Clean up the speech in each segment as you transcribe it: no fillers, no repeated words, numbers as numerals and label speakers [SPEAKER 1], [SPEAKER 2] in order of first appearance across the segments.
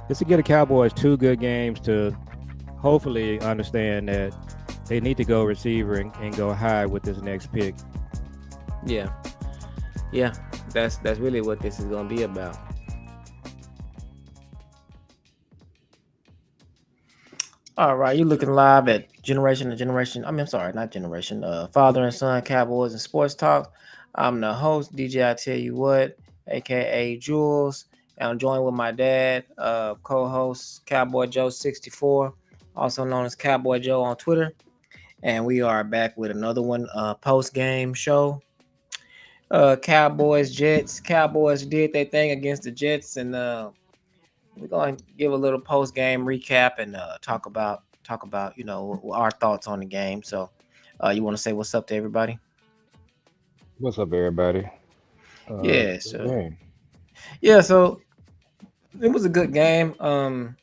[SPEAKER 1] Just to get the Cowboys 2 good games to hopefully understand that they need to go receiver and go high with this next pick.
[SPEAKER 2] Yeah, yeah, that's really what this is gonna be about. All right, you're looking live at Generation to Generation. I'm sorry, not Generation. Father and Son Cowboys and Sports Talk. I'm the host, DJ. I tell you what, aka Jules. And I'm joined with my dad, co-host Cowboy Joe 64, also known as Cowboy Joe on Twitter. And we are back with another one, post-game show. Cowboys Jets. Cowboys did their thing against the Jets, and we're going to give a little post game recap and talk about our thoughts on the game. So, you want to say what's up to everybody?
[SPEAKER 3] What's up, everybody?
[SPEAKER 2] Yeah.
[SPEAKER 3] Good
[SPEAKER 2] So
[SPEAKER 3] game.
[SPEAKER 2] yeah. So it was a good game. I'm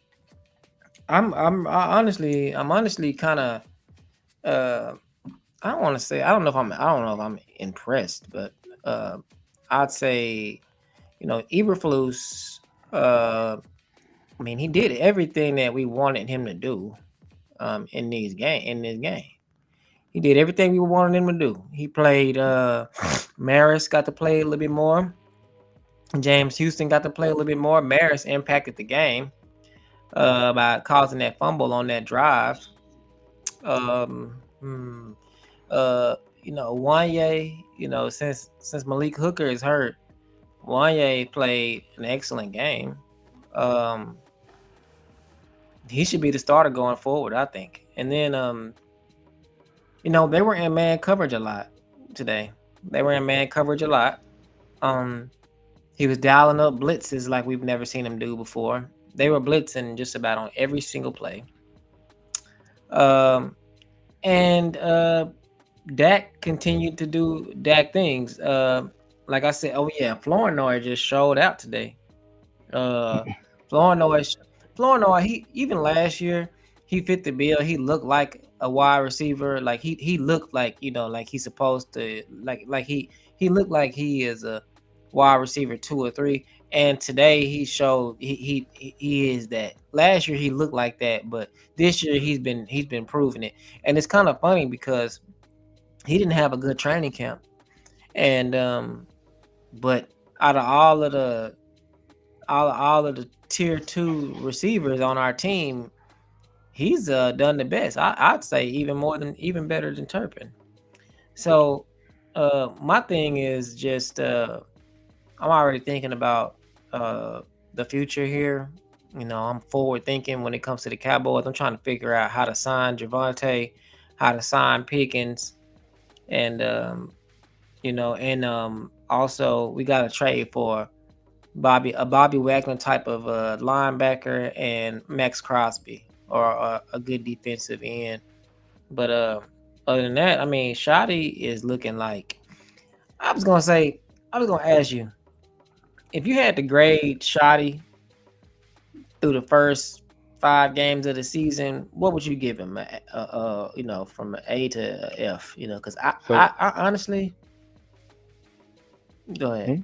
[SPEAKER 2] honestly kind of uh I don't want to say I don't know if I'm impressed, but uh I'd say Eberflus. I mean, he did everything that we wanted him to do in this game. He did everything we wanted him to do. He played Maris got to play a little bit more. James Houston got to play a little bit more. Maris impacted the game by causing that fumble on that drive. Um hmm, Wanye, since Malik Hooker is hurt, Wanye played an excellent game. Um he should be the starter going forward, I think. And then they were in man coverage a lot today. They were in man coverage a lot. Um, he was dialing up blitzes like we've never seen him do before. They were blitzing just about on every single play. Um, and Dak continued to do Dak things. Like I said, oh yeah, Flournoy just showed out today. Uh, Flournoy, Flournoy, he even last year he fit the bill. He looked like a wide receiver. Like he looked like like he's supposed to he looked like he is a wide receiver 2 or 3. And today he showed he is that. Last year he looked like that, but this year he's been proving it. And it's kind of funny because he didn't have a good training camp, and but out of all of the tier 2 receivers on our team, he's done the best. I'd say even better than Turpin. So my thing is just I'm already thinking about the future here. I'm forward thinking when it comes to the Cowboys. I'm trying to figure out how to sign Javante, how to sign Pickens, and also we got to trade for Bobby Wagner type of linebacker and Max Crosby or a good defensive end. But other than that, I mean, Shotty is looking like. I was gonna say, I was gonna ask you if you had to grade Shotty through the first 5 games of the season, what would you give him? From an A to a F. Because
[SPEAKER 3] So,
[SPEAKER 2] I honestly, go ahead.
[SPEAKER 3] hmm?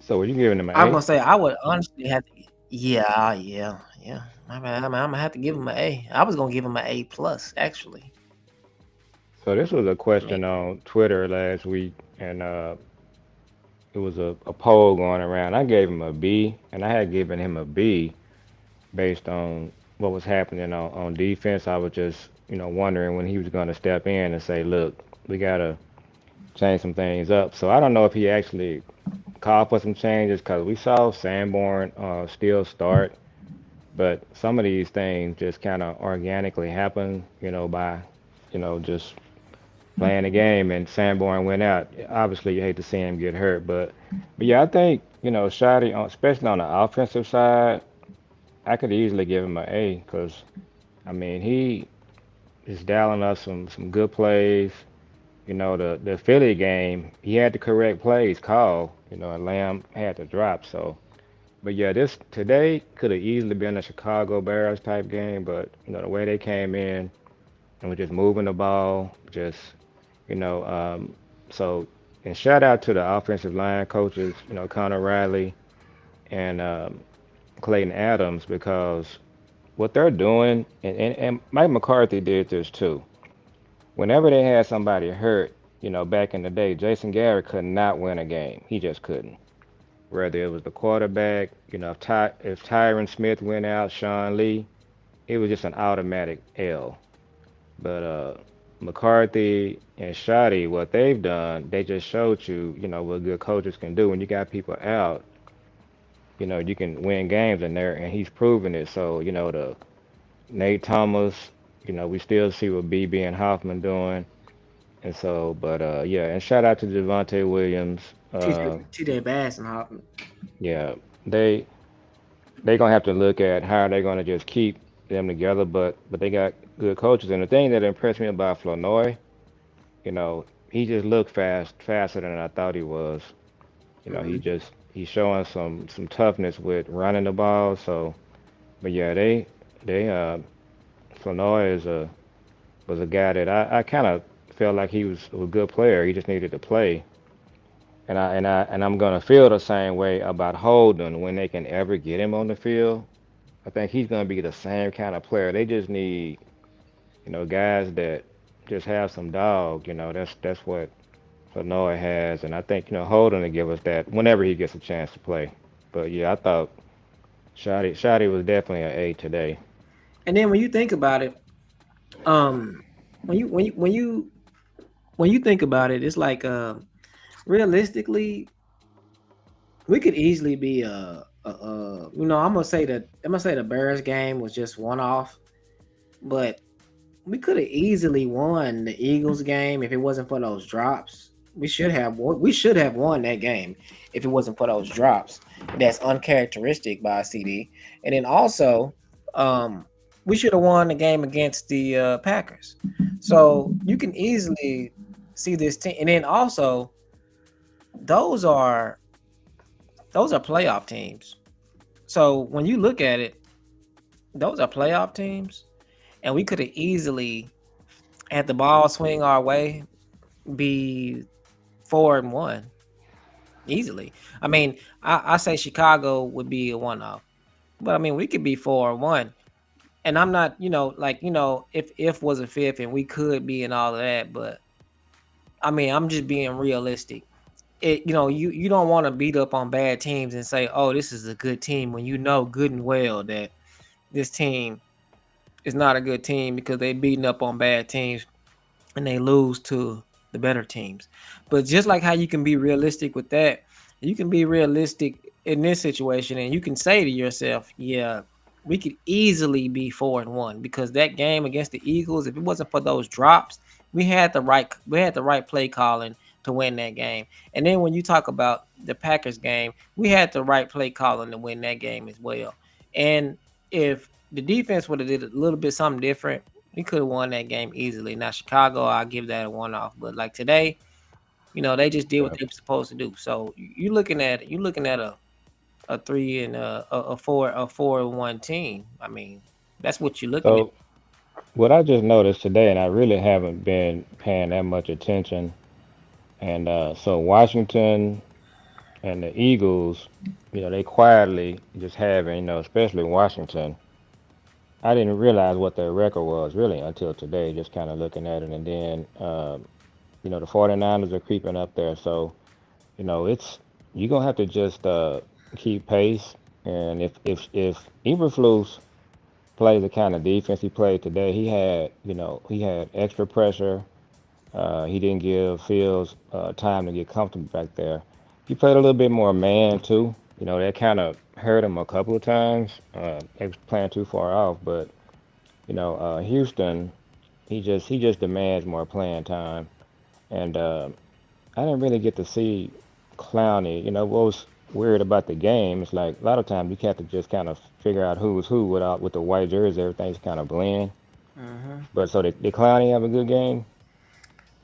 [SPEAKER 3] So are you giving him an
[SPEAKER 2] I'm gonna
[SPEAKER 3] A?
[SPEAKER 2] say I would honestly have to. Yeah. I'm gonna have to give him an A. I was gonna give him an A plus actually.
[SPEAKER 3] So this was a
[SPEAKER 2] I mean,
[SPEAKER 3] question on Twitter last week, and it was a poll going around. I gave him a B, and I had given him a B based on what was happening on defense. I was just, wondering when he was going to step in and say, look, we got to change some things up. So I don't know if he actually called for some changes because we saw Sanborn still start, but some of these things just kind of organically happen, by, just playing the game. And Sanborn went out. Obviously, you hate to see him get hurt, but yeah, I think Shotty, especially on the offensive side, I could easily give him an A because I mean he is dialing up some good plays. The Philly game, he had the correct plays called, and Lamb had to drop. So, but yeah, this today could have easily been a Chicago Bears type game, but the way they came in and were just moving the ball, just you know, so and shout out to the offensive line coaches, Connor Riley, and Clayton Adams because what they're doing, and Mike McCarthy did this too. Whenever they had somebody hurt, back in the day, Jason Garrett could not win a game. He just couldn't. Whether it was the quarterback, if Tyron Smith went out, Sean Lee, it was just an automatic L. But McCarthy and Shoddy, what they've done, they just showed you, what good coaches can do. When you got people out, you can win games in there, and he's proven it. So, the Nate Thomas, we still see what BB and Hoffman doing. And so, but yeah, and shout out to Devontae Williams.
[SPEAKER 2] TJ Bass and Hoffman.
[SPEAKER 3] Yeah, they they gonna have to look at how they're gonna just keep them together. But they got good coaches. And the thing that impressed me about Flournoy, he just looked faster than I thought he was.
[SPEAKER 2] Hmm.
[SPEAKER 3] He's showing some toughness with running the ball. So, but yeah, they Flournoy was a guy that I kind of felt like he was a good player. He just needed to play. And I'm gonna feel the same way about Holden when they can ever get him on the field. I think he's gonna be the same kind of player. They just need, guys that just have some dog. That's what Flournoy has, and I think Holden will give us that whenever he gets a chance to play. But yeah, I thought Shotty was definitely an A today.
[SPEAKER 2] And then when you think about it, um, when you think about it, it's like realistically, we could easily be I'm gonna say the Bears game was just one off, but we could have easily won the Eagles game if it wasn't for those drops. We should have won that game if it wasn't for those drops. That's uncharacteristic by CD. And then also, um, we should have won the game against the Packers. So you can easily see this team. And then also, those are those are playoff teams. So when you look at it, those are playoff teams, and we could have easily had the ball swing our way, be 4-1 easily. I mean, I say Chicago would be a one off, but I mean we could be 4-1. And I'm not, if was a fifth and we could be and all of that, but I mean I'm just being realistic. You don't want to beat up on bad teams and say, oh, this is a good team when you know good and well that this team is not a good team because they beating up on bad teams and they lose to the better teams. But just like how you can be realistic with that, you can be realistic in this situation and you can say to yourself, yeah, we could easily be 4-1 because that game against the Eagles, if it wasn't for those drops, we had the right play calling to win that game. And then when you talk about the Packers game, we had the right play calling to win that game as well. And if the defense would have did a little bit something different, we could have won that game easily. Now Chicago, I'll give that a one off. But like today, they just did what
[SPEAKER 3] Yeah.
[SPEAKER 2] they were supposed to do. So you're looking at a three and a four and one team. I mean, that's what you're looking at.
[SPEAKER 3] So what I just noticed today, and I really haven't been paying that much attention, and so Washington and the Eagles, they quietly just having, especially Washington. I didn't realize what their record was really until today, just kind of looking at it. And then, the 49ers are creeping up there. So, it's you're gonna have to just keep pace. And if Eberflus plays the kind of defense he played today, he had extra pressure. He didn't give Fields time to get comfortable back there. He played a little bit more man too. That kind of hurt him a couple of times. He was playing too far off, but Houston, he just demands more playing time. And I didn't really get to see Clowney. What was weird about the game is like a lot of times you have to just kind of figure out who was who without with the white jersey. Everything's kind of blend.
[SPEAKER 2] Hmm.
[SPEAKER 3] But so did Clowney have a good game?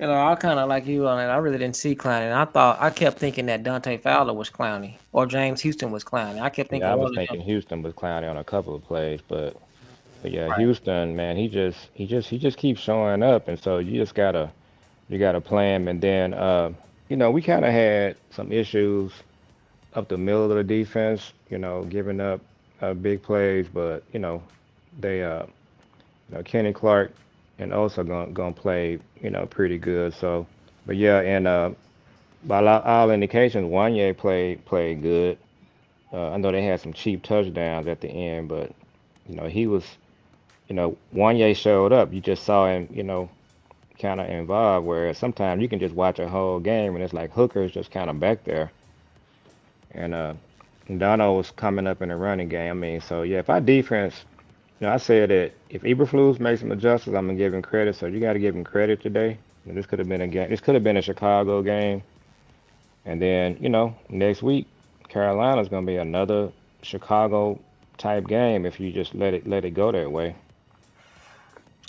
[SPEAKER 2] I kind of like you on it. I really didn't see Clowney. I kept thinking that Dante Fowler was Clowney or James Houston was Clowney. I kept thinking
[SPEAKER 3] Yeah, I
[SPEAKER 2] one
[SPEAKER 3] was
[SPEAKER 2] of them.
[SPEAKER 3] thinking Houston was Clowney on a couple of plays, but yeah, Houston, man, he just keeps showing up, and so you gotta play him. And then we kind of had some issues up the middle of the defense, giving up big plays, but they Kenny Clark and also gonna play pretty good. So, but yeah, and by all indications, Wanye played good. I know they had some cheap touchdowns at the end, but he was Wanye showed up. You just saw him, kind of involved. Whereas sometimes you can just watch a whole game and it's like Hooker's just kind of back there, and Dono was coming up in the running game. I mean, so yeah, if our defense, I said that if Eberflus makes some adjustments, I'm gonna give him credit. So you got to give him credit today. This could have been a game. This could have been a Chicago game, and then next week Carolina's gonna be another Chicago type game if you just let it go that way.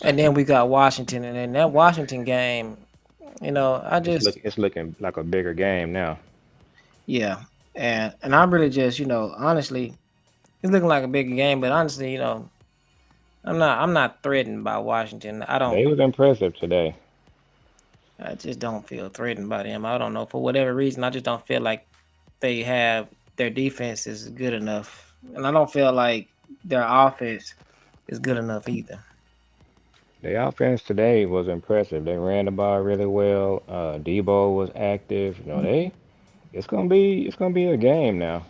[SPEAKER 2] And then we got Washington, and in that Washington game, I just
[SPEAKER 3] It's looking like a bigger game now.
[SPEAKER 2] yeah, and I'm really just honestly, it's looking like a bigger game, but honestly, I'm not threatened by Washington.
[SPEAKER 3] They was impressive today.
[SPEAKER 2] I just don't feel threatened by them. I don't know, for whatever reason. I just don't feel like they have their defense is good enough, and I don't feel like their offense is good enough either.
[SPEAKER 3] The offense today was impressive. They ran the ball really well. Debo was active. It's gonna be a game now.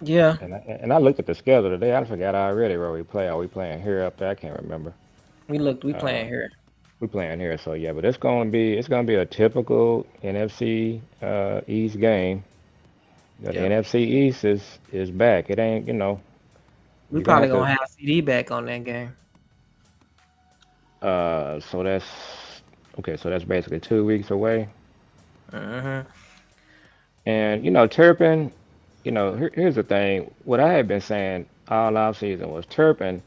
[SPEAKER 2] Yeah,
[SPEAKER 3] And I looked at the schedule today. I forgot already where we play. Are we playing here up there? I can't remember.
[SPEAKER 2] we
[SPEAKER 3] Uh,
[SPEAKER 2] playing here.
[SPEAKER 3] we playing here, so yeah. But it's gonna be a typical NFC East game. The
[SPEAKER 2] Yep.
[SPEAKER 3] NFC East is back. It ain't
[SPEAKER 2] We
[SPEAKER 3] you're gonna
[SPEAKER 2] probably
[SPEAKER 3] have to.
[SPEAKER 2] gonna have CD back on that game.
[SPEAKER 3] So that's okay. So that's basically 2 weeks away.
[SPEAKER 2] Hmm.
[SPEAKER 3] And Turpin. Here's the thing. What I had been saying all off season was Turpin.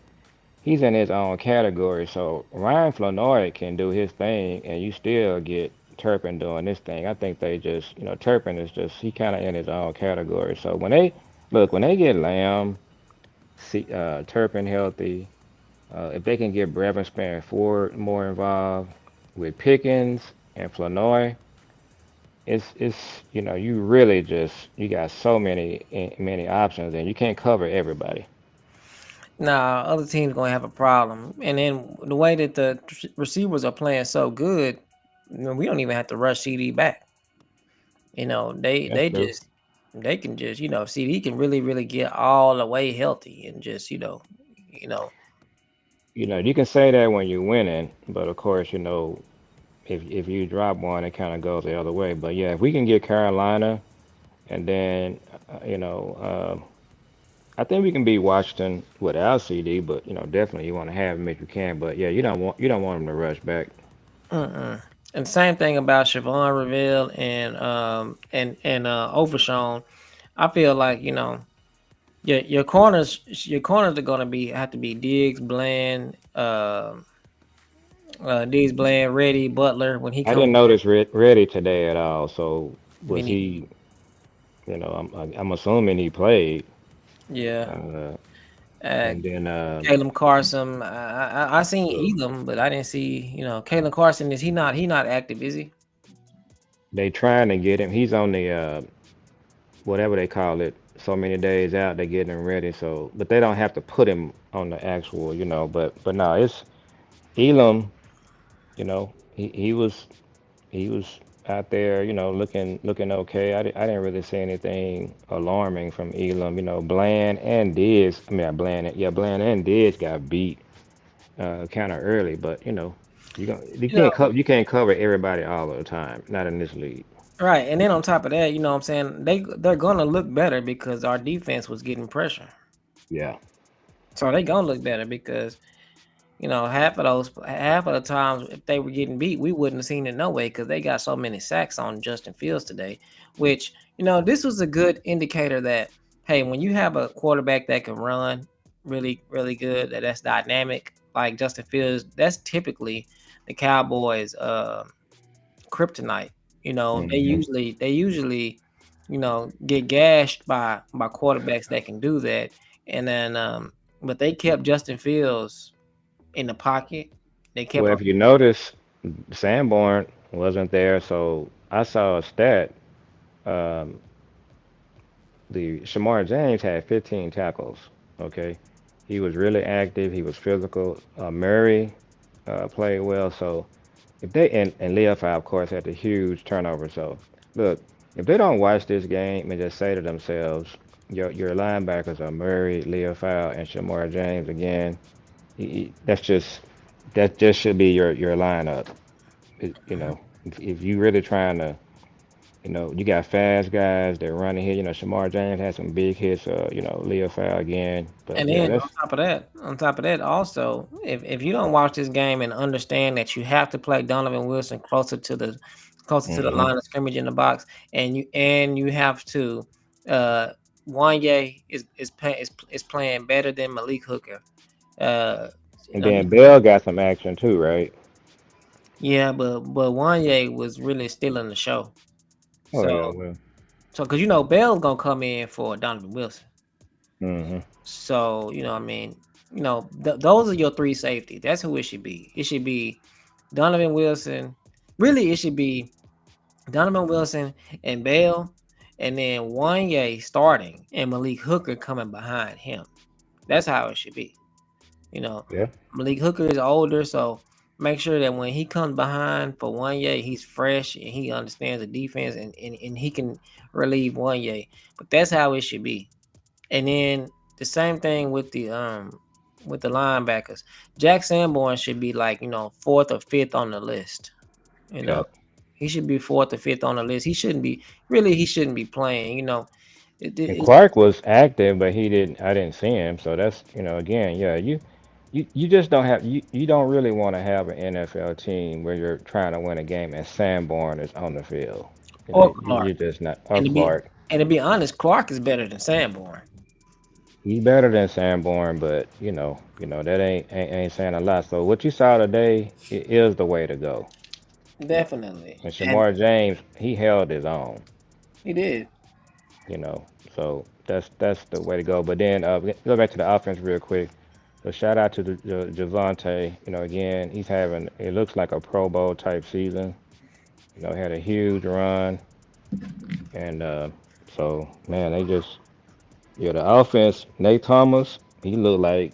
[SPEAKER 3] He's in his own category. So Ryan Flournoy can do his thing, and you still get Turpin doing this thing. I think they just, Turpin is just he kind of in his own category. So when they get Lamb, Turpin healthy, if they can get Brevin Spann Ford more involved with Pickens and Flournoy, it's you really just you got so many options, and you can't cover everybody.
[SPEAKER 2] Nah, other teams gonna have a problem, and then the way that the receivers are playing so good, we don't even have to rush CD back. They
[SPEAKER 3] That's
[SPEAKER 2] they
[SPEAKER 3] true.
[SPEAKER 2] just they can just CD can really get all the way healthy and just you know
[SPEAKER 3] You can say that when you're winning, but of course, if you drop one, it kind of goes the other way. But yeah, if we can get Carolina, and then I think we can beat Washington without CD. But definitely you want to have him if you can. But yeah, you don't want him to rush back.
[SPEAKER 2] Mm-mm. And same thing about Siobhan Reveal and Overshawn. I feel like your corners are gonna be have to be Diggs, Bland, Reddy, Butler when he
[SPEAKER 3] I
[SPEAKER 2] comes
[SPEAKER 3] didn't
[SPEAKER 2] back.
[SPEAKER 3] notice Reddy today at all. So was
[SPEAKER 2] Many,
[SPEAKER 3] he? I'm assuming he played.
[SPEAKER 2] yeah.
[SPEAKER 3] Uh,
[SPEAKER 2] Uh,
[SPEAKER 3] and then
[SPEAKER 2] Caleb Carson. I seen
[SPEAKER 3] look,
[SPEAKER 2] Elam, but I didn't see. Caleb Carson is he not active? Is he?
[SPEAKER 3] they trying to get him. He's on the whatever they call it. So many days out, they getting him ready. So, but they don't have to put him on the actual. But no, it's Elam. He was out there. Looking okay. I didn't really see anything alarming from Elam. Bland and Diz. I mean, Bland and Diz got beat kind of early, but
[SPEAKER 2] You know,
[SPEAKER 3] you can't cover everybody all of the time. Not in this league.
[SPEAKER 2] right. And then on top of that, you know what I'm saying, they're gonna look better because our defense was getting pressure.
[SPEAKER 3] Yeah.
[SPEAKER 2] So they gonna look better because half of the times if they were getting beat, we wouldn't have seen it no way because they got so many sacks on Justin Fields today. Which this was a good indicator that hey, when you have a quarterback that can run really really good, that's dynamic like Justin Fields, that's typically the Cowboys' kryptonite. They
[SPEAKER 3] Hmm.
[SPEAKER 2] usually get gashed by quarterbacks that can do that, and then but they kept Justin Fields in the pocket. They kept
[SPEAKER 3] Well,
[SPEAKER 2] him.
[SPEAKER 3] if you notice, Sanborn wasn't there, so I saw a stat. Um, the Shamar James had 15 tackles. Okay, he was really active. He was physical. Murray played well. So if they and Leofai, of course, had a huge turnover. So look, if they don't watch this game and just say to themselves, your linebackers are Murray, Leofai, and Shamar James again. That's just that just should be your lineup. You know, if you really trying to, you got fast guys that running here. Shamar James had some big hits. Leo Fowl again. But
[SPEAKER 2] And
[SPEAKER 3] yeah,
[SPEAKER 2] then
[SPEAKER 3] that's
[SPEAKER 2] on top of that, also, if you don't watch this game and understand that you have to play Donovan Wilson closer to the
[SPEAKER 3] hmm
[SPEAKER 2] line of scrimmage in the box, and you have to, uh, Wanye is playing better than Malik Hooker. Uh,
[SPEAKER 3] and then Bell got some action too, right?
[SPEAKER 2] yeah, but Wanye was really stealing the show.
[SPEAKER 3] Oh
[SPEAKER 2] So
[SPEAKER 3] yeah, well.
[SPEAKER 2] because Bell's gonna come in for Donovan Wilson.
[SPEAKER 3] hmm
[SPEAKER 2] So, I mean, those are your three safety. That's who it should be. It should be Donovan Wilson. Really, it should be Donovan Wilson and Bell, and then Wanye starting and Malik Hooker coming behind him. That's how it should be. You know,
[SPEAKER 3] Yeah.
[SPEAKER 2] Malik Hooker is older, so make sure that when he comes behind for Wanye, he's fresh and he understands the defense and he can relieve Wanye. But that's how it should be. And then the same thing with the linebackers. Jack Sanborn should be like, fourth or fifth on the list. You know,
[SPEAKER 3] Yep.
[SPEAKER 2] he should be fourth or fifth on the list. He shouldn't be playing,
[SPEAKER 3] And
[SPEAKER 2] it,
[SPEAKER 3] Clark was active, but he didn't. I didn't see him. So that's again, yeah. You just don't have you don't really want to have an NFL team where you're trying to win a game and Sanborn is on the field.
[SPEAKER 2] or
[SPEAKER 3] You're
[SPEAKER 2] Clark.
[SPEAKER 3] just not. Or
[SPEAKER 2] And to be
[SPEAKER 3] Clark.
[SPEAKER 2] and to be honest, Clark is better than Sanborn.
[SPEAKER 3] He's better than Sanborn, but that ain't saying a lot. So what you saw today is the way to go.
[SPEAKER 2] Definitely.
[SPEAKER 3] And
[SPEAKER 2] And
[SPEAKER 3] Shamar James, he held his own.
[SPEAKER 2] he did.
[SPEAKER 3] You know, so that's the way to go. But then go back to the offense real quick. So shout out to the Javante. Again, he's having it looks like a Pro Bowl type season. Had a huge run, and so man, they just the offense. Nate Thomas, he looked like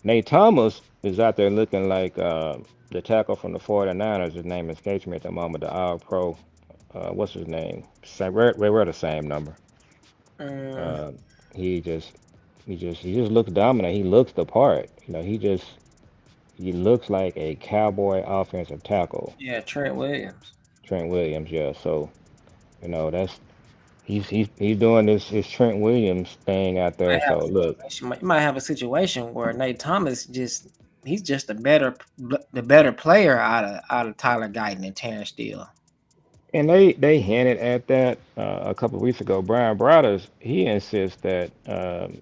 [SPEAKER 3] Nate Thomas is out there looking like the tackle from the 49ers. His name escapes me at the moment. The All Pro. What's his name? Same, we're the same number.
[SPEAKER 2] Mm,
[SPEAKER 3] Uh, he just he just looks dominant. He looks the part. He looks like a cowboy offensive tackle.
[SPEAKER 2] yeah, Trent Williams.
[SPEAKER 3] Trent Williams, yeah. So that's he's doing this his Trent Williams thing out there. So look,
[SPEAKER 2] You might have a situation where Nate Thomas he's just the better player out of Tyler Guyton and Terrence Steele.
[SPEAKER 3] and they hinted at that a couple of weeks ago. Brian Brothers, he insists that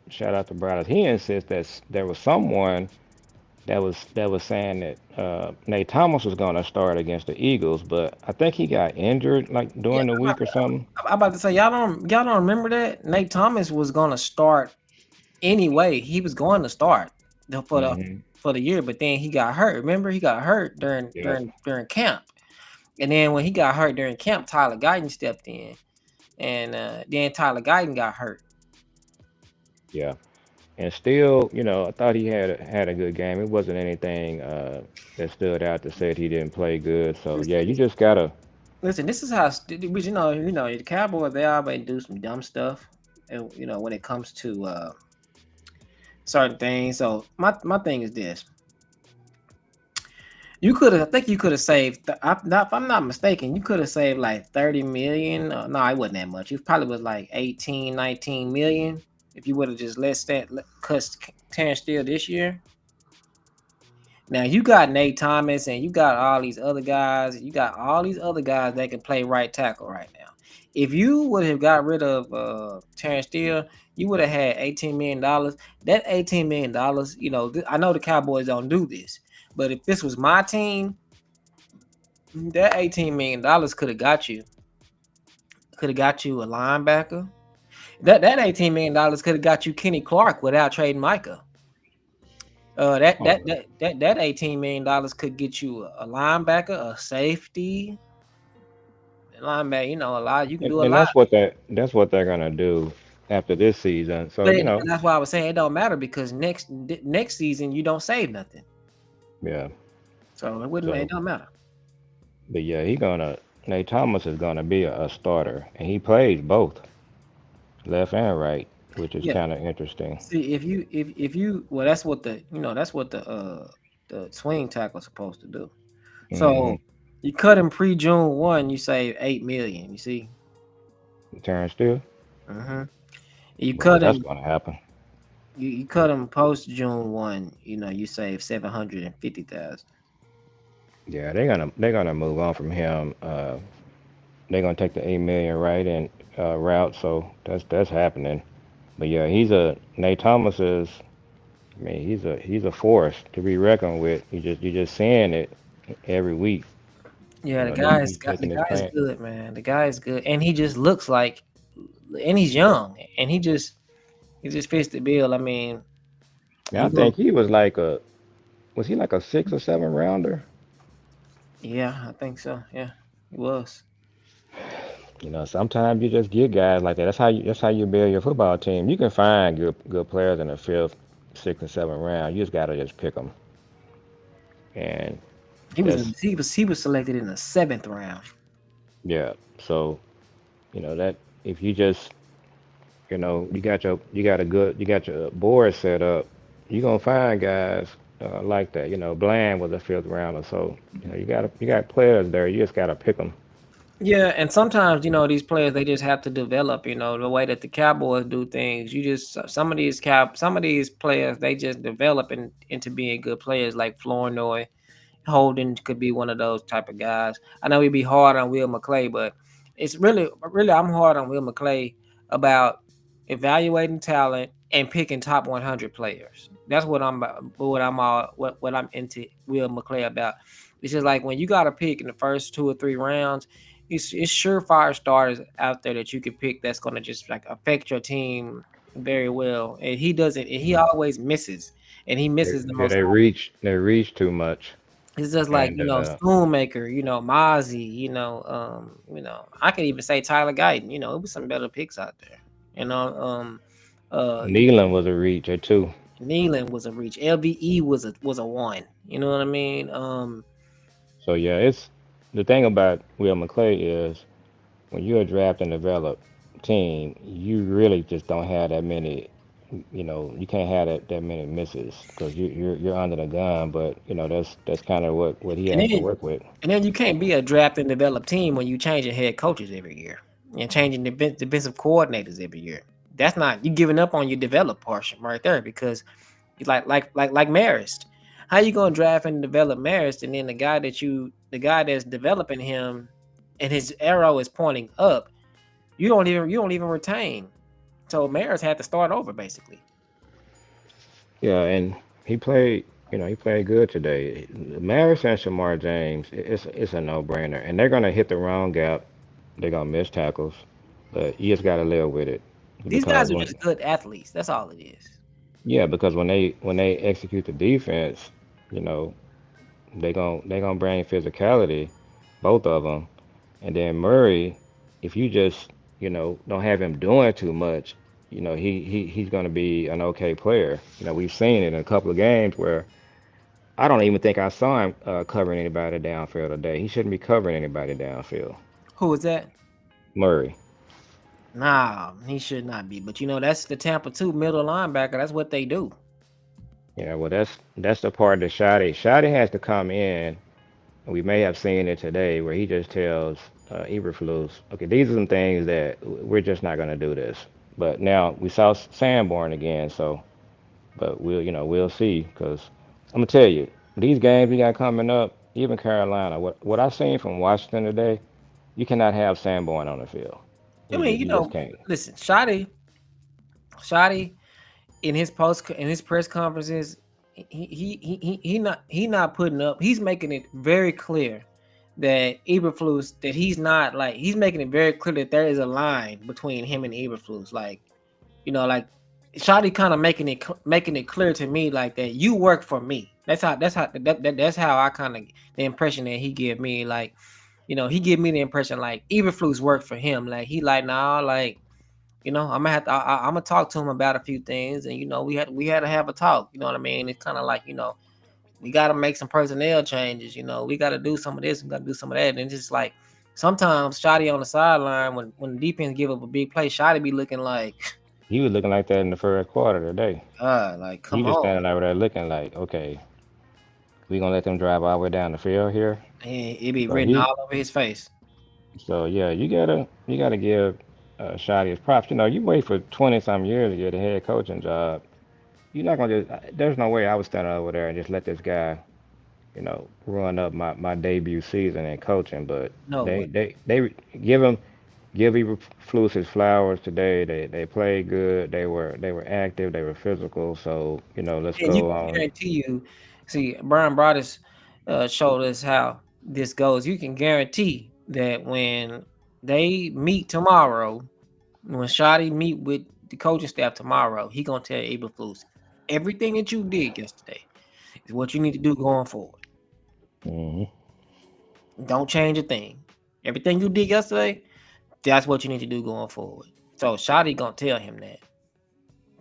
[SPEAKER 3] shout out to Brothers. He insists that there was someone that was saying that Nate Thomas was going to start against the Eagles, but I think he got injured like
[SPEAKER 2] Yeah,
[SPEAKER 3] during the week or something.
[SPEAKER 2] I'm about to say y'all don't remember that Nate Thomas was gonna start anyway. He was going to start for
[SPEAKER 3] hmm
[SPEAKER 2] the year, but then he got hurt. Remember, he got hurt during
[SPEAKER 3] Yep.
[SPEAKER 2] during during camp, and then when he got hurt during camp, Tyler Guyton stepped in, and then Tyler Guyton got hurt.
[SPEAKER 3] Yeah. And still, I thought he had a good game. It wasn't anything that stood out that said he didn't play good. So yeah, you just gotta.
[SPEAKER 2] Listen, this is how the Cowboys, they always do some dumb stuff, and when it comes to certain things. So my thing is this: I think you could have saved. If I'm not mistaken, you could have saved like 30 million. No, it wasn't that much. It probably was like 18, 19 million if you would have just cut Terrence Steele this year. Now you got Nate Thomas and you got all these other guys. You got all these other guys that can play right tackle right now. If you would have got rid of Terrence Steele, you would have had $18 million. That $18 million, I know the Cowboys don't do this, but if this was my team, that $18 million could have got you a linebacker. That $18 million could have got you Kenny Clark without trading Micah. That
[SPEAKER 3] Oh,
[SPEAKER 2] that that that that $18 million could get you a linebacker, a safety, linebacker. A lot. You can do a
[SPEAKER 3] and
[SPEAKER 2] lot.
[SPEAKER 3] that's what they're gonna do. after this season. So
[SPEAKER 2] But that's why I was saying it don't matter because next season you don't save nothing,
[SPEAKER 3] yeah.
[SPEAKER 2] so it wouldn't. It
[SPEAKER 3] So,
[SPEAKER 2] don't matter.
[SPEAKER 3] but yeah, he gonna Nate Thomas is gonna be a starter, and he plays both left and right, which is
[SPEAKER 2] Yeah.
[SPEAKER 3] kind of interesting.
[SPEAKER 2] See, if you well, that's what the swing tackle is supposed to do.
[SPEAKER 3] Hmm.
[SPEAKER 2] So you cut him pre-June 1, you save 8 million. You see,
[SPEAKER 3] Turn still,
[SPEAKER 2] hmm you
[SPEAKER 3] well,
[SPEAKER 2] cut
[SPEAKER 3] that's
[SPEAKER 2] him
[SPEAKER 3] gonna happen.
[SPEAKER 2] you cut him post-June 1. You save 750,000.
[SPEAKER 3] Yeah, they're gonna move on from him. They're gonna take the 8 million right and route. So that's happening. But yeah, he's a Nate Thomas is. I mean, he's a force to be reckoned with. You just seeing it every week.
[SPEAKER 2] Yeah,
[SPEAKER 3] He's
[SPEAKER 2] the
[SPEAKER 3] taking his
[SPEAKER 2] guy is
[SPEAKER 3] plant.
[SPEAKER 2] good, man. The guy is good, and he just looks like, and he's young, and he just fits the bill. I mean,
[SPEAKER 3] Yeah,
[SPEAKER 2] he
[SPEAKER 3] I
[SPEAKER 2] go,
[SPEAKER 3] think was he like a 6 or 7 rounder?
[SPEAKER 2] yeah, I think so. Yeah, he was.
[SPEAKER 3] Sometimes you just get guys like that. That's how you build your football team. You can find good players in the fifth, sixth, and seventh round. You just gotta just pick them. And
[SPEAKER 2] He was
[SPEAKER 3] that's
[SPEAKER 2] he was selected in the 7th round.
[SPEAKER 3] yeah. So that if you just you got your board set up, you're gonna find guys like that. Bland was a fifth rounder, so you got players there. You just gotta pick them.
[SPEAKER 2] Yeah, and sometimes these players they just have to develop. The way that the Cowboys do things. You just some of these players they just develop into being good players like Flournoy. Holden could be one of those type of guys. I know we'd be hard on Will McClay, but it's really I'm hard on Will McClay about evaluating talent and picking top 100 players. That's what I'm into Will McClay about. It's just like when you got to pick in the first 2 or 3 rounds, it's surefire starters out there that you could pick that's going to just like affect your team very well. And he doesn't. And he always misses, and he
[SPEAKER 3] They,
[SPEAKER 2] misses the
[SPEAKER 3] yeah,
[SPEAKER 2] most.
[SPEAKER 3] they reach too much,
[SPEAKER 2] It's just like
[SPEAKER 3] and
[SPEAKER 2] Schoonmaker, Mozzie, I could even say Tyler Guyton. It was some better picks out there. You know, um, uh,
[SPEAKER 3] Nealon was a reach or two.
[SPEAKER 2] Nealon was a reach. LVE was a one. You know what I mean?
[SPEAKER 3] So yeah, it's the thing about Will McClay is when you're a draft and develop team, you really just don't have that many. You can't have that many misses because you're under the gun. But that's kind of what he
[SPEAKER 2] And
[SPEAKER 3] has to
[SPEAKER 2] then
[SPEAKER 3] work with.
[SPEAKER 2] and then you can't be a draft and develop team when you changing head coaches every year and changing defensive coordinators every year. That's not you giving up on your develop portion right there because like Marist. How you gonna draft and develop Marist and then the guy that's developing him and his arrow is pointing up, you don't even retain. So Marist had to start over basically.
[SPEAKER 3] Yeah, and he played. He played good today. Maris and Shamar James, it's a no-brainer, and they're gonna hit the wrong gap. They're gonna miss tackles, but you just gotta live with it
[SPEAKER 2] These
[SPEAKER 3] because
[SPEAKER 2] guys are
[SPEAKER 3] when
[SPEAKER 2] just good athletes. That's all it is.
[SPEAKER 3] yeah, because when they execute the defense, you know they gonna bring physicality, both of them, and then Murray, if you just don't have him doing too much, he's gonna be an okay player. We've seen it in a couple of games where I don't even think I saw him covering anybody downfield today. He shouldn't be covering anybody downfield.
[SPEAKER 2] Who is that?
[SPEAKER 3] Murray.
[SPEAKER 2] Nah, he should not be. But that's the Tampa 2 middle linebacker. That's what they do.
[SPEAKER 3] Yeah, well, that's the part that Shotty has to come in. We may have seen it today where he just tells Eberflus, okay, these are some things that we're just not going to do this. But now we saw Sanborn again, so but we'll see because I'm gonna tell you these games we got coming up, even Carolina. What I seen from Washington today, you cannot have Sanborn on the field.
[SPEAKER 2] I
[SPEAKER 3] You
[SPEAKER 2] mean,
[SPEAKER 3] just you just can't.
[SPEAKER 2] listen, Shotty in his press conferences, he not putting up. He's making it very clear that Eberflus that he's making it very clear that there is a line between him and Eberflus. Like Shotty kind of making it clear to me like that you work for me. That's how I kind of the impression that he give me. Like he give me the impression like Eberflus worked for him. Like he like nah like. I'm gonna have to. I'm gonna talk to him about a few things, and we had to have a talk. You know what I mean? It's kind of like we got to make some personnel changes. We got to do some of this, we got to do some of that, and it's just like sometimes Shotty on the sideline when the defense give up a big play, Shotty be looking like,
[SPEAKER 3] He was looking like that in the first quarter today.
[SPEAKER 2] God, like
[SPEAKER 3] He
[SPEAKER 2] come
[SPEAKER 3] just
[SPEAKER 2] on,
[SPEAKER 3] standing over there looking like, okay, we gonna let them drive all the way down the field here.
[SPEAKER 2] and it be
[SPEAKER 3] So
[SPEAKER 2] written
[SPEAKER 3] he,
[SPEAKER 2] all over his face.
[SPEAKER 3] so yeah, you gotta give Shotty his props. You wait for 20 some years to get a head coaching job. You're not gonna just. There's no way I was standing over there and just let this guy, run up my debut season in coaching. But
[SPEAKER 2] No way.
[SPEAKER 3] they give Eberflus his flowers today. They played good. They were active. They were physical. So let's
[SPEAKER 2] And you
[SPEAKER 3] go
[SPEAKER 2] can
[SPEAKER 3] on.
[SPEAKER 2] guarantee you, see, Brian Broaddus showed us how this goes. You can guarantee that when they meet tomorrow, when Shotty meet with the coaching staff tomorrow, he gonna tell Eberflus, everything that you did yesterday is what you need to do going forward.
[SPEAKER 3] Hmm.
[SPEAKER 2] Don't change a thing. Everything you did yesterday, that's what you need to do going forward. So Shotty gonna tell him that.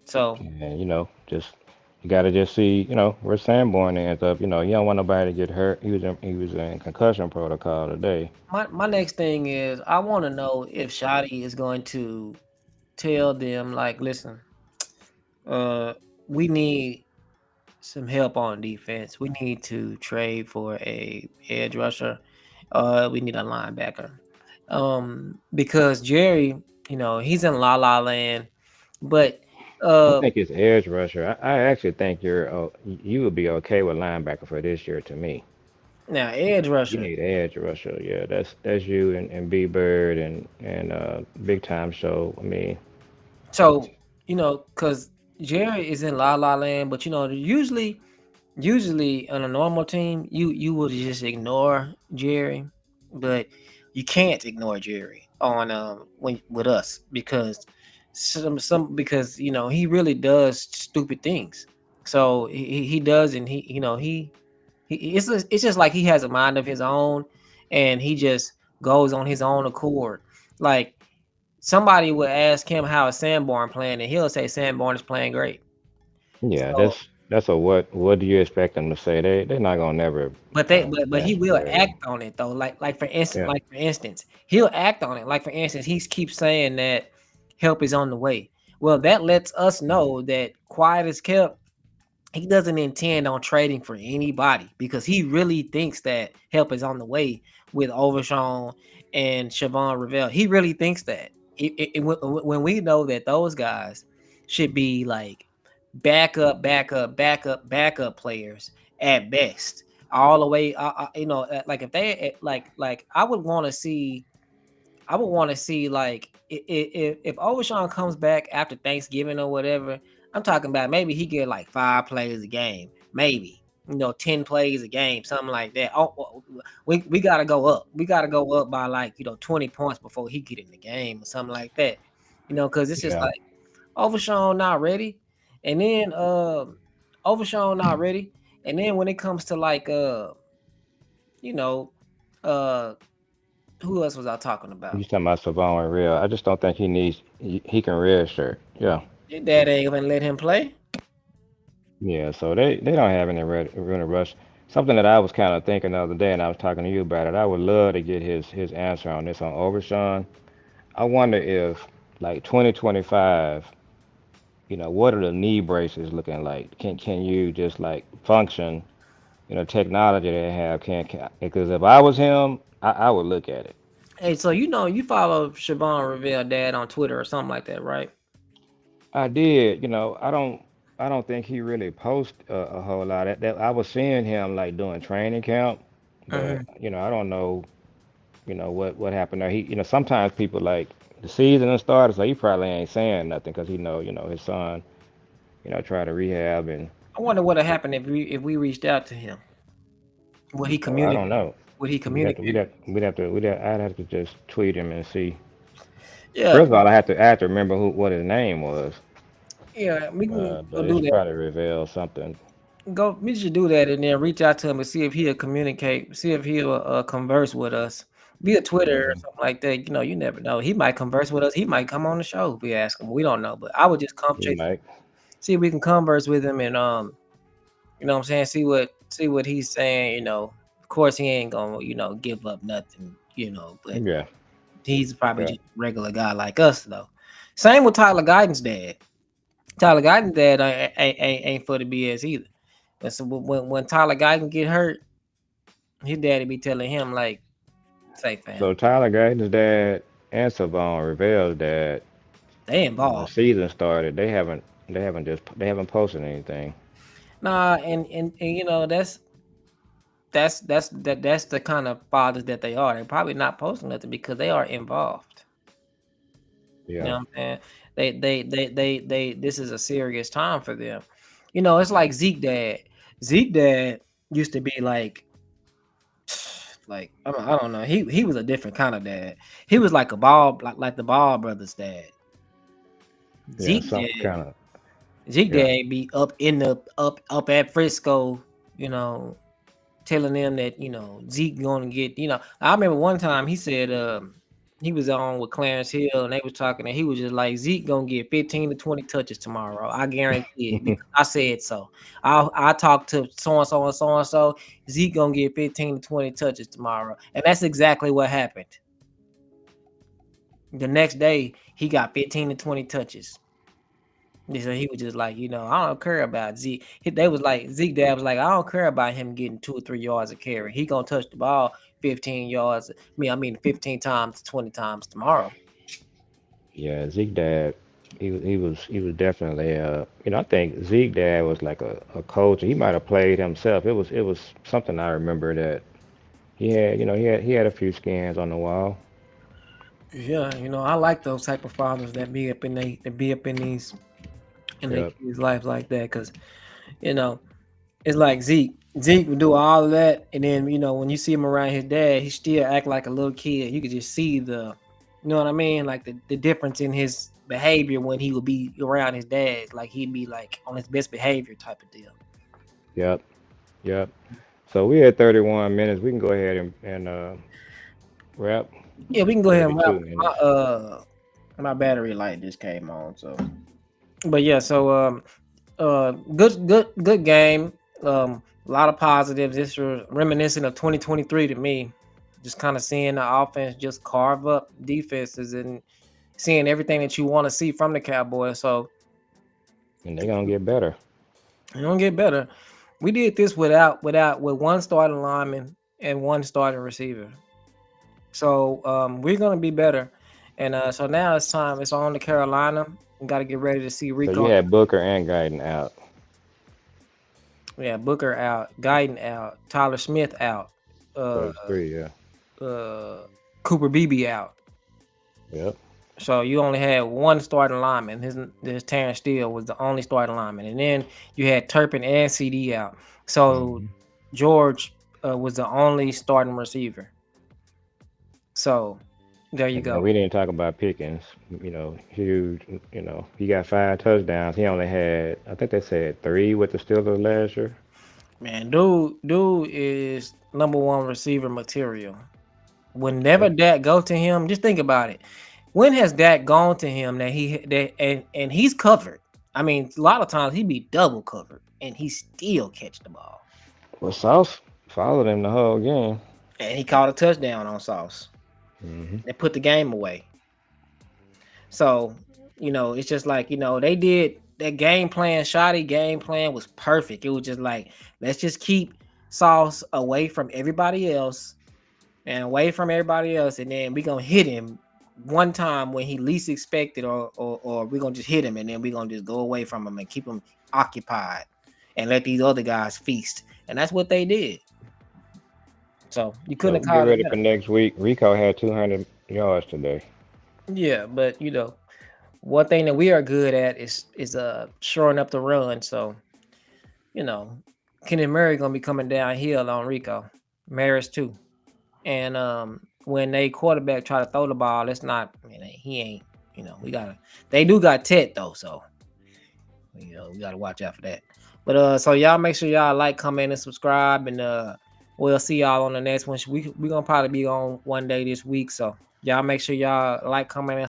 [SPEAKER 2] So
[SPEAKER 3] And just you gotta just see where Sanborn ends up. You don't want nobody to get hurt. He was in concussion protocol today.
[SPEAKER 2] my next thing is I want to know if Shotty is going to tell them like, listen, uh, we need some help on defense. We need to trade for a edge rusher. We need a linebacker. Because Jerry, he's in La La Land, but
[SPEAKER 3] I
[SPEAKER 2] uh,
[SPEAKER 3] think it's edge rusher. I actually think you would be okay with linebacker for this year to me.
[SPEAKER 2] now edge
[SPEAKER 3] You
[SPEAKER 2] rusher.
[SPEAKER 3] need edge rusher. Yeah, that's you and B Bird and Big Time Show. I mean,
[SPEAKER 2] So because Jerry is in La La Land, but usually on a normal team, you would just ignore Jerry, but you can't ignore Jerry on when with us because some because he really does stupid things. So he does, and it's just like he has a mind of his own, and he just goes on his own accord. Like somebody would ask him how is Sanborn playing, and he'll say Sanborn is playing great.
[SPEAKER 3] yeah,
[SPEAKER 2] So
[SPEAKER 3] that's a what do you expect them to say? They're not gonna never
[SPEAKER 2] but he
[SPEAKER 3] match
[SPEAKER 2] will
[SPEAKER 3] Jerry.
[SPEAKER 2] act on it though.
[SPEAKER 3] Yeah,
[SPEAKER 2] Like for instance, he'll act on it. Like for instance, he keeps saying that help is on the way. Well, that lets us know that quiet as kept, he doesn't intend on trading for anybody because he really thinks that help is on the way with Overshawn and Siobhan Revelle. He really thinks that. When we know that those guys should be like backup players at best, all the way. Like if they like, I would want to see like if Overshawn comes back after Thanksgiving or whatever. I'm talking about maybe he get like 5 plays a game, maybe 10 plays a game, something like that. We gotta go up. We gotta go up by like 20 points before he get in the game or something like that. Because it's just
[SPEAKER 3] yeah.
[SPEAKER 2] like Overshawn not ready, and then Overshawn not ready, and then when it comes to like you know uh who else was I talking
[SPEAKER 3] You
[SPEAKER 2] about?
[SPEAKER 3] talking about Savon and Real? I just don't think he can red shirt. Yeah,
[SPEAKER 2] Your dad ain't even let him play.
[SPEAKER 3] yeah. So they don't have any really rush. Something that I was kind of thinking the other day, and I was talking to you about it. I would love to get his answer on this on Overshawn. I wonder if like 2025. What are the knee braces looking like? Can you just like function? Technology they have can because if I was him, I would look at it.
[SPEAKER 2] Hey, so you follow Siobhan Revere dad on Twitter or something like that, right?
[SPEAKER 3] I did. I don't think he really post a whole lot. That I was seeing him like doing training camp, but
[SPEAKER 2] Hmm.
[SPEAKER 3] I don't know. What happened there. Sometimes people like the season has started, so he probably ain't saying nothing because he know his son try to rehab and
[SPEAKER 2] I wonder what would happen if we reached out to him. Would he
[SPEAKER 3] oh, I don't
[SPEAKER 2] communicate?
[SPEAKER 3] know.
[SPEAKER 2] Would he
[SPEAKER 3] We'd have to, we'd
[SPEAKER 2] communicate?
[SPEAKER 3] have, we'd have to, we'd have, I'd have to just tweet him and see.
[SPEAKER 2] Yeah,
[SPEAKER 3] First of all, I have to remember what his name was.
[SPEAKER 2] yeah. We can go
[SPEAKER 3] But
[SPEAKER 2] do
[SPEAKER 3] it's
[SPEAKER 2] that.
[SPEAKER 3] probably reveal something.
[SPEAKER 2] Go. We should do that and then reach out to him and see if he'll communicate. See if he'll converse with us. via Twitter or
[SPEAKER 3] Hmm.
[SPEAKER 2] something like that. You never know. He might converse with us. He might come on the show if we ask him. We don't know, but I would just come
[SPEAKER 3] He
[SPEAKER 2] chase,
[SPEAKER 3] might.
[SPEAKER 2] see if we can converse with him and what I'm saying, see what he's saying. Of course he ain't gonna give up nothing. But
[SPEAKER 3] Yeah.
[SPEAKER 2] he's probably
[SPEAKER 3] Yeah.
[SPEAKER 2] just a regular guy like us though. Same with Tyler Guyton's dad. Tyler Guyton's dad ain't for the BS either. And so when Tyler Guyton get hurt, his daddy be telling him like, "Say fam,
[SPEAKER 3] So Tyler Guyton's dad and Savon Rivera's dad,
[SPEAKER 2] they
[SPEAKER 3] when the
[SPEAKER 2] involved."
[SPEAKER 3] season started, they haven't posted anything.
[SPEAKER 2] Nah, and that's the kind of fathers that they are. They're probably not posting nothing because they are involved. You
[SPEAKER 3] Yeah.
[SPEAKER 2] know what I'm saying? They this is a serious time for them. It's like Zeke dad. Zeke dad used to be like I don't know. He was a different kind of dad. He was like a ball like the Ball brothers dad.
[SPEAKER 3] Yeah.
[SPEAKER 2] Zeke
[SPEAKER 3] Some
[SPEAKER 2] dad
[SPEAKER 3] kind of.
[SPEAKER 2] Zeke
[SPEAKER 3] Yeah.
[SPEAKER 2] dad be up in the up at Frisco, you know, telling them that Zeke going to get. I remember one time he said he was on with Clarence Hill and they was talking and he was just like Zeke gonna get 15 to 20 touches tomorrow. I guarantee it because I said so. I talked to so and so and so and so. Zeke gonna get 15 to 20 touches tomorrow, and that's exactly what happened. The next day he got 15 to 20 touches. So he was just like, I don't care about Zeke. They was like, Zeke dad was like, I don't care about him getting 2 or 3 yards of carry. He gonna touch the ball 15 yards. I mean 15 times, 20 times tomorrow.
[SPEAKER 3] Yeah. Zeke dad. He was definitely I think Zeke dad was like a coach. He might have played himself. It was something I remember that he had a few scans on the wall.
[SPEAKER 2] Yeah, I like those type of fathers that be up in these in their
[SPEAKER 3] Yep.
[SPEAKER 2] kids' lives like that, because you know it's like Zeke. Zeke would do all of that, and then when you see him around his dad, he still act like a little kid. You could just see you know what I mean, like the difference in his behavior when he would be around his dad. Like he'd be like on his best behavior type of deal.
[SPEAKER 3] Yep. Yep. So we had 31 minutes. We can go ahead and wrap.
[SPEAKER 2] Yeah, we can go ahead and wrap.
[SPEAKER 3] 32 minutes.
[SPEAKER 2] My battery light just came on, so. But yeah, so good game. A lot of positives. This was reminiscent of 2023 to me. Just kind of seeing the offense just carve up defenses and seeing everything that you want to see from the Cowboys. So
[SPEAKER 3] And they're gonna get better.
[SPEAKER 2] it's gonna get better. We did this with one starting lineman and one starting receiver. So we're gonna be better. And so now it's time. It's on to Carolina. We got to get ready to see
[SPEAKER 3] So you
[SPEAKER 2] Rico.
[SPEAKER 3] had Booker and Guyton out.
[SPEAKER 2] Yeah, Booker out, Guyton out, Tyler Smith out,
[SPEAKER 3] So
[SPEAKER 2] uh,
[SPEAKER 3] it's three, yeah.
[SPEAKER 2] uh, Cooper Beebe out.
[SPEAKER 3] Yep.
[SPEAKER 2] So you only had one starting lineman. His Terrence Steele was the only starting lineman, and then you had Turpin and CD out. So
[SPEAKER 3] Hmm.
[SPEAKER 2] George was the only starting receiver. So there you
[SPEAKER 3] And then
[SPEAKER 2] go.
[SPEAKER 3] we didn't talk about Pickens. Huge. He got 5 touchdowns. He only had, I think they said three with the Steelers last year.
[SPEAKER 2] Man, dude is number one receiver material. Whenever
[SPEAKER 3] Yep.
[SPEAKER 2] Dak go to him, just think about it. When has Dak gone to him and he's covered? I mean, a lot of times he be double covered and he still catch the ball.
[SPEAKER 3] Well, Sauce followed him the whole game.
[SPEAKER 2] And he caught a touchdown on Sauce.
[SPEAKER 3] Hmm.
[SPEAKER 2] They put the game away. So, it's just like, they did that game plan, shoddy game plan was perfect. It was just like, let's just keep Sauce away from everybody else and away from everybody else, and then we're gonna hit him one time when he least expected, or we're gonna just hit him and then we're gonna just go away from him and keep him occupied and let these other guys feast. And that's what they did. So you
[SPEAKER 3] So
[SPEAKER 2] couldn't have
[SPEAKER 3] get
[SPEAKER 2] called it
[SPEAKER 3] ready for
[SPEAKER 2] better.
[SPEAKER 3] next week. Rico had 200 yards today.
[SPEAKER 2] Yeah, but one thing that we are good at is shoring up the run. So, you know, Kenny Murray gonna be coming downhill on Rico. Maris too. And when they quarterback try to throw the ball, it's not. I mean, he ain't. We gotta. They do got Tet though, so we gotta watch out for that. But so y'all make sure y'all like, comment, and subscribe, and We'll see y'all on the next one. We gonna probably be on one day this week, so y'all make sure y'all like, comment, and